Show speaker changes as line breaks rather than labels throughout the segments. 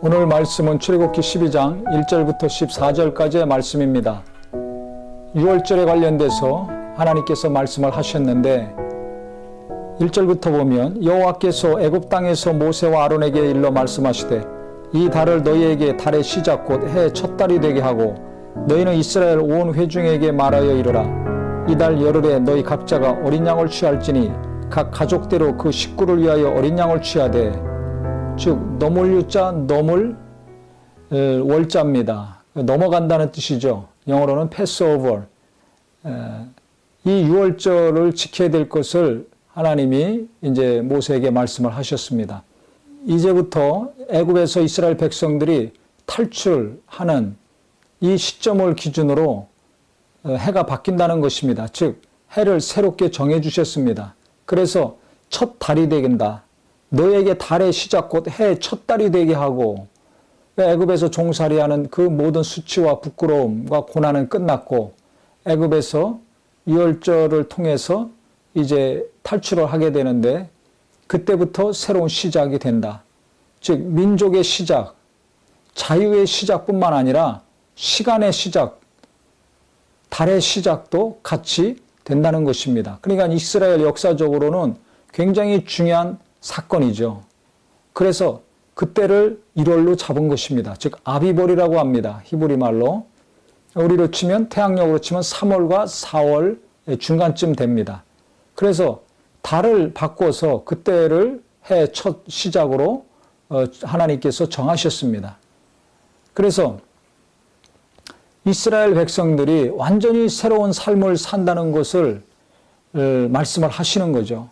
오늘 말씀은 출애굽기 12장 1절부터 14절까지의 말씀입니다. 6월절에 관련돼서 하나님께서 말씀을 하셨는데 1절부터 보면 여호와께서 애굽 땅에서 모세와 아론에게 일러 말씀하시되 이 달을 너희에게 달의 시작 곧 해의 첫 달이 되게 하고 너희는 이스라엘 온 회중에게 말하여 이르라. 이 달 열흘에 너희 각자가 어린 양을 취할지니 각 가족대로 그 식구를 위하여 어린 양을 취하되 즉 너물유자 너물 월자입니다. 넘어간다는 뜻이죠. 영어로는 패스오버. 이 6월절을 지켜야 될 것을 하나님이 이제 모세에게 말씀을 하셨습니다. 이제부터 애굽에서 이스라엘 백성들이 탈출하는 이 시점을 기준으로 해가 바뀐다는 것입니다. 즉 해를 새롭게 정해 주셨습니다. 그래서 첫 달이 되긴다. 너에게 달의 시작 곧 해의 첫 달이 되게 하고 애굽에서 종살이하는 그 모든 수치와 부끄러움과 고난은 끝났고 애굽에서 유월절을 통해서 이제 탈출을 하게 되는데 그때부터 새로운 시작이 된다. 즉 민족의 시작, 자유의 시작뿐만 아니라 시간의 시작, 달의 시작도 같이 된다는 것입니다. 그러니까 이스라엘 역사적으로는 굉장히 중요한 사건이죠. 그래서 그때를 1월로 잡은 것입니다. 즉 아비볼이라고 합니다. 히브리 말로. 우리로 치면 태양력으로 치면 3월과 4월 중간쯤 됩니다. 그래서 달을 바꿔서 그때를 해 첫 시작으로 하나님께서 정하셨습니다. 그래서 이스라엘 백성들이 완전히 새로운 삶을 산다는 것을 말씀을 하시는 거죠.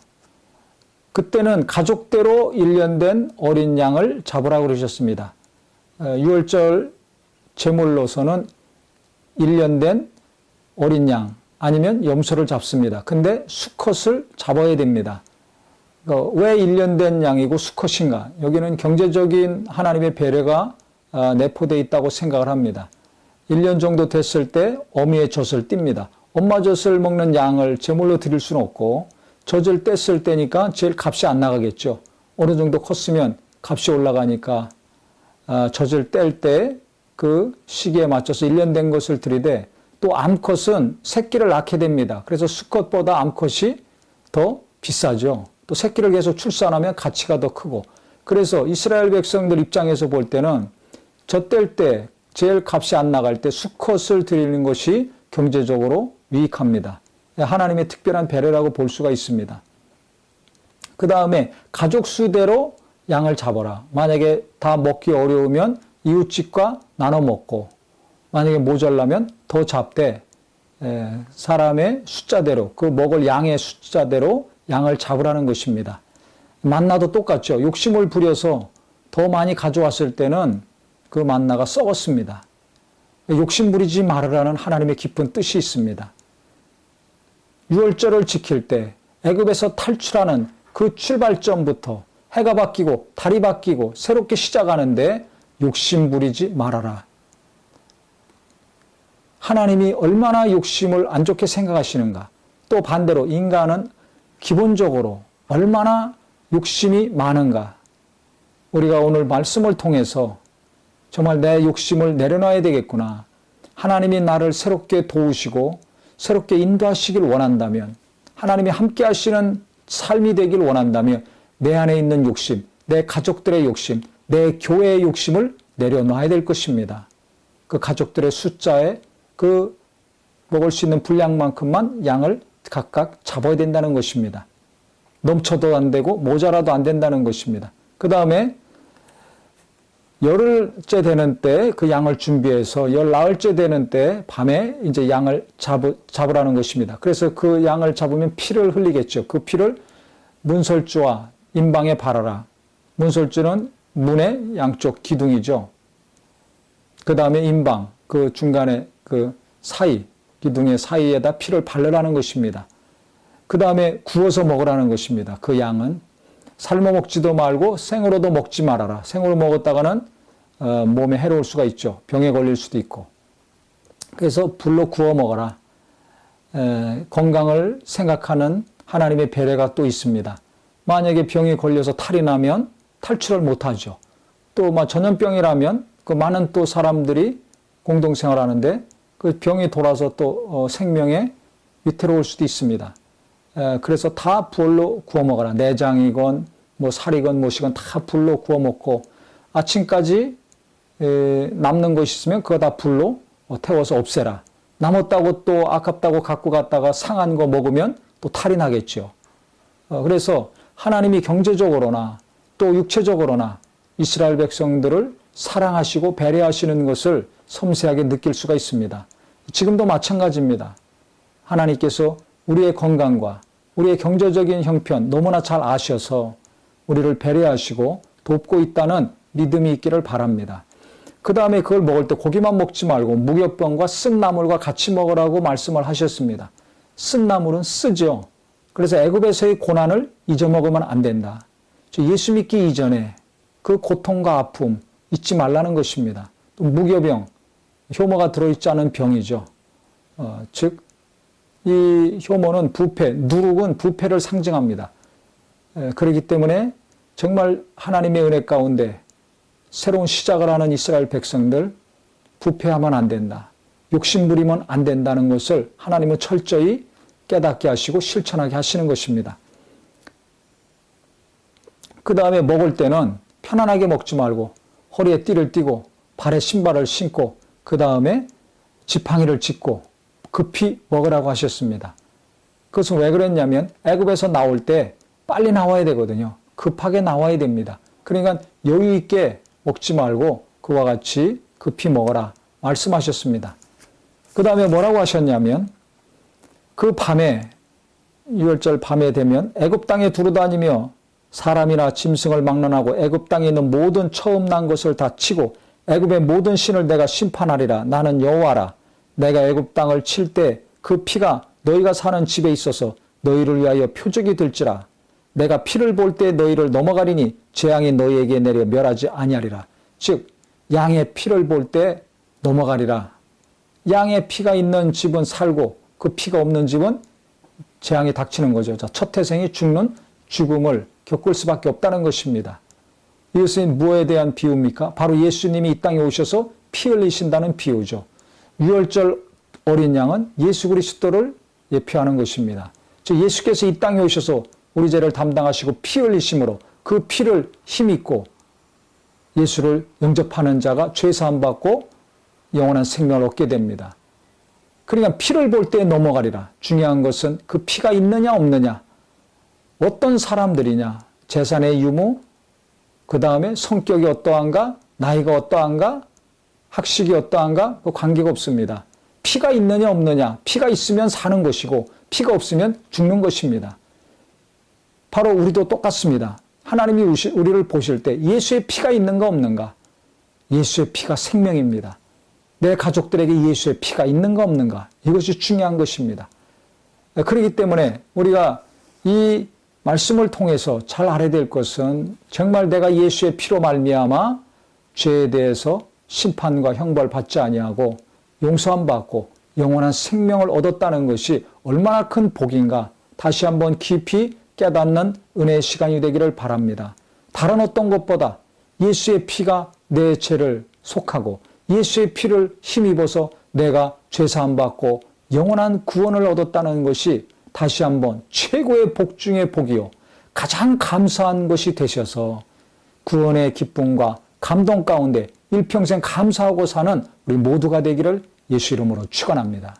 그때는 가족대로 1년 된 어린 양을 잡으라고 그러셨습니다. 6월절 제물로서는 1년 된 어린 양 아니면 염소를 잡습니다. 근데 수컷을 잡아야 됩니다. 왜 1년 된 양이고 수컷인가? 여기는 경제적인 하나님의 배려가 내포되어 있다고 생각을 합니다. 1년 정도 됐을 때 어미의 젖을 띱니다. 엄마 젖을 먹는 양을 제물로 드릴 수는 없고 젖을 뗐을 때니까 제일 값이 안 나가겠죠. 어느 정도 컸으면 값이 올라가니까 젖을 뗄 때 그 시기에 맞춰서 1년 된 것을 드리되 또 암컷은 새끼를 낳게 됩니다. 그래서 수컷보다 암컷이 더 비싸죠. 또 새끼를 계속 출산하면 가치가 더 크고 그래서 이스라엘 백성들 입장에서 볼 때는 젖 뗄 때 제일 값이 안 나갈 때 수컷을 드리는 것이 경제적으로 유익합니다. 하나님의 특별한 배려라고 볼 수가 있습니다. 그 다음에 가족 수대로 양을 잡아라. 만약에 다 먹기 어려우면 이웃집과 나눠 먹고 만약에 모자라면 더 잡되 사람의 숫자대로 그 먹을 양의 숫자대로 양을 잡으라는 것입니다. 만나도 똑같죠. 욕심을 부려서 더 많이 가져왔을 때는 그 만나가 썩었습니다. 욕심 부리지 말으라는 하나님의 깊은 뜻이 있습니다. 6월절을 지킬 때 애굽에서 탈출하는 그 출발점부터 해가 바뀌고 달이 바뀌고 새롭게 시작하는데 욕심 부리지 말아라. 하나님이 얼마나 욕심을 안 좋게 생각하시는가. 또 반대로 인간은 기본적으로 얼마나 욕심이 많은가. 우리가 오늘 말씀을 통해서 정말 내 욕심을 내려놔야 되겠구나. 하나님이 나를 새롭게 도우시고 새롭게 인도하시길 원한다면 하나님이 함께 하시는 삶이 되길 원한다면 내 안에 있는 욕심, 내 가족들의 욕심, 내 교회의 욕심을 내려놔야 될 것입니다. 그 가족들의 숫자에 그 먹을 수 있는 분량만큼만 양을 각각 잡아야 된다는 것입니다. 넘쳐도 안 되고 모자라도 안 된다는 것입니다. 그 다음에 열흘째 되는 때 그 양을 준비해서 열나흘째 되는 때 밤에 이제 양을 잡으라는 것입니다. 그래서 그 양을 잡으면 피를 흘리겠죠. 그 피를 문설주와 임방에 바라라. 문설주는 문의 양쪽 기둥이죠. 그 다음에 임방, 그 중간에 그 사이, 기둥의 사이에다 피를 바르라는 것입니다. 그 다음에 구워서 먹으라는 것입니다. 그 양은. 삶아 먹지도 말고 생으로도 먹지 말아라. 생으로 먹었다가는 몸에 해로울 수가 있죠. 병에 걸릴 수도 있고. 그래서 불로 구워 먹어라. 건강을 생각하는 하나님의 배려가 또 있습니다. 만약에 병에 걸려서 탈이 나면 탈출을 못하죠. 또 전염병이라면 그 많은 또 사람들이 공동생활하는데 그 병이 돌아서 또 생명에 위태로울 수도 있습니다. 그래서 다 불로 구워 먹어라. 내장이건 살이건 무엇이건 다 불로 구워 먹고 아침까지 남는 것이 있으면 그거 다 불로 태워서 없애라. 남았다고 또 아깝다고 갖고 갔다가 상한 거 먹으면 또 탈이 나겠죠. 그래서 하나님이 경제적으로나 또 육체적으로나 이스라엘 백성들을 사랑하시고 배려하시는 것을 섬세하게 느낄 수가 있습니다. 지금도 마찬가지입니다. 하나님께서 우리의 건강과 우리의 경제적인 형편 너무나 잘 아셔서 우리를 배려하시고 돕고 있다는 믿음이 있기를 바랍니다. 그 다음에 그걸 먹을 때 고기만 먹지 말고 무교병과 쓴 나물과 같이 먹으라고 말씀을 하셨습니다. 쓴 나물은 쓰죠. 그래서 애굽에서의 고난을 잊어먹으면 안 된다. 예수 믿기 이전에 그 고통과 아픔 잊지 말라는 것입니다. 또 무교병, 효모가 들어있지 않은 병이죠. 즉, 이 효모는 부패, 누룩은 부패를 상징합니다. 그렇기 때문에 정말 하나님의 은혜 가운데 새로운 시작을 하는 이스라엘 백성들 부패하면 안 된다. 욕심 부리면 안 된다는 것을 하나님은 철저히 깨닫게 하시고 실천하게 하시는 것입니다. 그 다음에 먹을 때는 편안하게 먹지 말고 허리에 띠를 띠고 발에 신발을 신고 그 다음에 지팡이를 짚고 급히 먹으라고 하셨습니다. 그것은 왜 그랬냐면 애굽에서 나올 때 빨리 나와야 되거든요. 급하게 나와야 됩니다. 그러니까 여유 있게 먹지 말고 그와 같이 급히 먹어라 말씀하셨습니다. 그 다음에 뭐라고 하셨냐면 그 밤에 6월절 밤에 되면 애굽 땅에 두루다니며 사람이나 짐승을 막론하고 애굽 땅에 있는 모든 처음 난 것을 다 치고 애굽의 모든 신을 내가 심판하리라. 나는 여호와라. 내가 애굽 땅을 칠 때 그 피가 너희가 사는 집에 있어서 너희를 위하여 표적이 될지라. 내가 피를 볼 때 너희를 넘어가리니 재앙이 너희에게 내려 멸하지 아니하리라. 즉 양의 피를 볼 때 넘어가리라. 양의 피가 있는 집은 살고 그 피가 없는 집은 재앙이 닥치는 거죠. 첫 태생이 죽는 죽음을 겪을 수밖에 없다는 것입니다. 이것은 무엇에 대한 비유입니까? 바로 예수님이 이 땅에 오셔서 피 흘리신다는 비유죠. 유월절 어린 양은 예수 그리스도를 예표하는 것입니다. 즉 예수께서 이 땅에 오셔서 우리 죄를 담당하시고 피 흘리심으로 그 피를 힘입고 예수를 영접하는 자가 죄 사함 받고 영원한 생명을 얻게 됩니다. 그러니까 피를 볼 때 넘어가리라. 중요한 것은 그 피가 있느냐 없느냐, 어떤 사람들이냐, 재산의 유무, 그 다음에 성격이 어떠한가, 나이가 어떠한가, 학식이 어떠한가, 그 관계가 없습니다. 피가 있느냐 없느냐, 피가 있으면 사는 것이고 피가 없으면 죽는 것입니다. 바로 우리도 똑같습니다. 하나님이 우리를 보실 때 예수의 피가 있는가 없는가, 예수의 피가 생명입니다. 내 가족들에게 예수의 피가 있는가 없는가, 이것이 중요한 것입니다. 그렇기 때문에 우리가 이 말씀을 통해서 잘 알아야 될 것은 정말 내가 예수의 피로 말미암아 죄에 대해서 심판과 형벌 받지 아니하고 용서함 받고 영원한 생명을 얻었다는 것이 얼마나 큰 복인가 다시 한번 깊이 깨닫는 은혜의 시간이 되기를 바랍니다. 다른 어떤 것보다 예수의 피가 내 죄를 속하고 예수의 피를 힘입어서 내가 죄사함 받고 영원한 구원을 얻었다는 것이 다시 한번 최고의 복 중의 복이요 가장 감사한 것이 되셔서 구원의 기쁨과 감동 가운데 일평생 감사하고 사는 우리 모두가 되기를 예수 이름으로 축원합니다.